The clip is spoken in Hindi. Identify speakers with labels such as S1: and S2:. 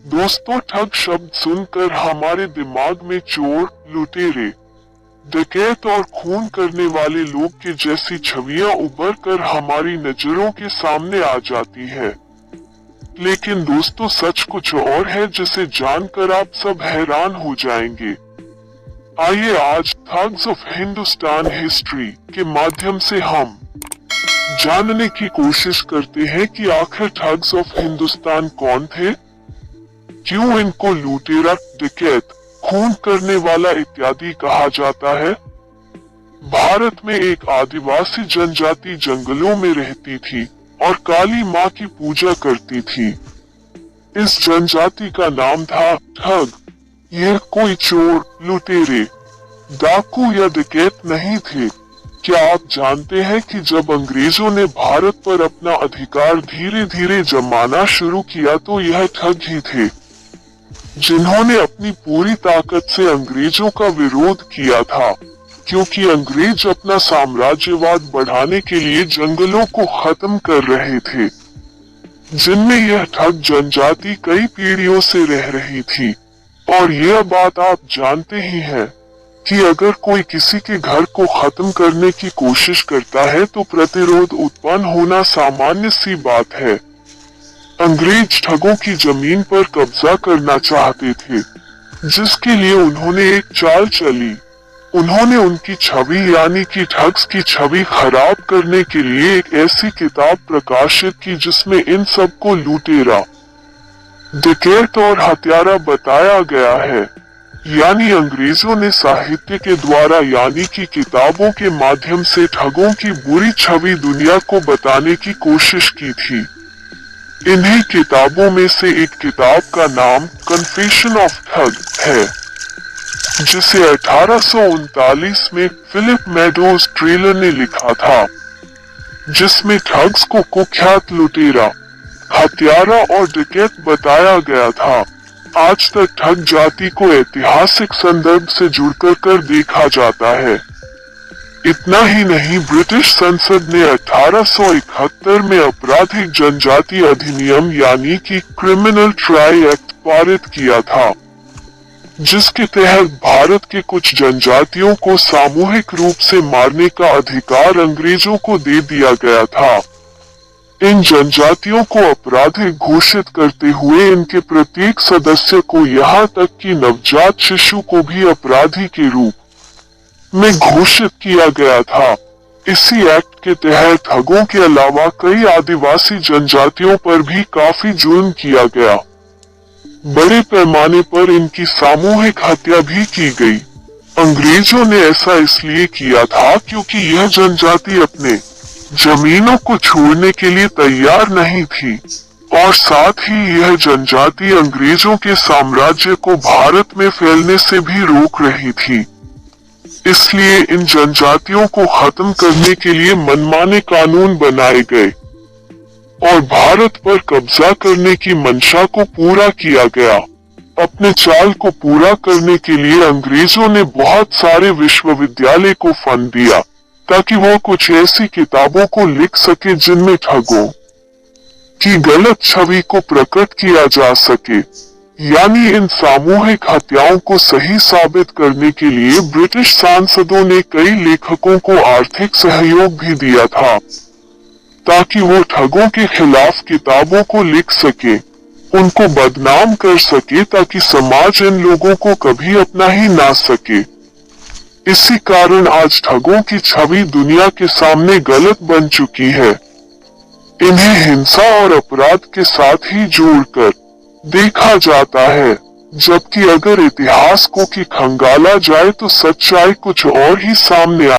S1: दोस्तों, ठग शब्द सुनकर हमारे दिमाग में चोर, लुटेरे, डकैत और खून करने वाले लोग के जैसी छवियां उभर कर हमारी नजरों के सामने आ जाती है। लेकिन दोस्तों, सच कुछ और है जिसे जानकर आप सब हैरान हो जाएंगे। आइए आज थग्स ऑफ हिंदुस्तान हिस्ट्री के माध्यम से हम जानने की कोशिश करते हैं कि आखिर ठग्स ऑफ हिंदुस्तान कौन थे, क्यों इनको लुटेरा, डकैत, खून करने वाला इत्यादि कहा जाता है। भारत में एक आदिवासी जनजाति जंगलों में रहती थी और काली माँ की पूजा करती थी। इस जनजाति का नाम था ठग। यह कोई चोर, लुटेरे, डाकू या डकैत नहीं थे। क्या आप जानते हैं कि जब अंग्रेजों ने भारत पर अपना अधिकार धीरे धीरे जमाना शुरू किया तो यह ठग ही थे, जिन्होंने अपनी पूरी ताकत से अंग्रेजों का विरोध किया था, क्योंकि अंग्रेज अपना साम्राज्यवाद बढ़ाने के लिए जंगलों को खत्म कर रहे थे, जिनमें यह ठग जनजाति कई पीढ़ियों से रह रही थी। और यह बात आप जानते ही हैं कि अगर कोई किसी के घर को खत्म करने की कोशिश करता है तो प्रतिरोध उत्पन्न होना सामान्य सी बात है। अंग्रेज ठगों की जमीन पर कब्जा करना चाहते थे, जिसके लिए उन्होंने एक चाल चली। उन्होंने उनकी छवि यानी कि ठग्स की छवि खराब करने के लिए एक ऐसी किताब प्रकाशित की जिसमें इन सब को लुटेरा, डकैत और हत्यारा बताया गया है। यानी अंग्रेजों ने साहित्य के द्वारा यानी कि किताबों के माध्यम से ठगों की बुरी छवि दुनिया को बताने की कोशिश की थी। इन्हीं किताबों में से एक किताब का नाम कन्फेशन ऑफ ठग है, जिसे 1839 में फिलिप मेडोज टेलर ने लिखा था, जिसमें ठग्स को कुख्यात लुटेरा, हत्यारा और डकैत बताया गया था। आज तक ठग जाति को ऐतिहासिक संदर्भ से जुड़कर देखा जाता है। इतना ही नहीं, ब्रिटिश संसद ने 1871 में आपराधिक जनजाति अधिनियम यानी कि क्रिमिनल ट्राई एक्ट पारित किया था, जिसके तहत भारत के कुछ जनजातियों को सामूहिक रूप से मारने का अधिकार अंग्रेजों को दे दिया गया था। इन जनजातियों को आपराधिक घोषित करते हुए इनके प्रत्येक सदस्य को यहाँ तक कि नवजात शिशु को भी अपराधी के रूप में घोषित किया गया था। इसी एक्ट के तहत ठगों के अलावा कई आदिवासी जनजातियों पर भी काफी जुल्म किया गया। बड़े पैमाने पर इनकी सामूहिक हत्या भी की गई। अंग्रेजों ने ऐसा इसलिए किया था क्योंकि यह जनजाति अपने जमीनों को छोड़ने के लिए तैयार नहीं थी, और साथ ही यह जनजाति अंग्रेजों के साम्राज्य को भारत में फैलने से भी रोक रही थी। इसलिए इन जनजातियों को खत्म करने के लिए मनमाने कानून बनाए गए और भारत पर कब्जा करने की मंशा को पूरा किया गया। अपने चाल को पूरा करने के लिए अंग्रेजों ने बहुत सारे विश्वविद्यालय को फंड दिया ताकि वो कुछ ऐसी किताबों को लिख सके जिनमें ठगों की गलत छवि को प्रकट किया जा सके। यानी इन सामूहिक हत्याओं को सही साबित करने के लिए ब्रिटिश सांसदों ने कई लेखकों को आर्थिक सहयोग भी दिया था, ताकि वो ठगों के खिलाफ किताबों को लिख सके, उनको बदनाम कर सके, ताकि समाज इन लोगों को कभी अपना ही ना सके। इसी कारण आज ठगों की छवि दुनिया के सामने गलत बन चुकी है। इन्हें हिंसा और अपराध के साथ ही जोड़कर देखा जाता है, जबकि अगर इतिहास को की खंगाला जाए तो सच्चाई कुछ और ही सामने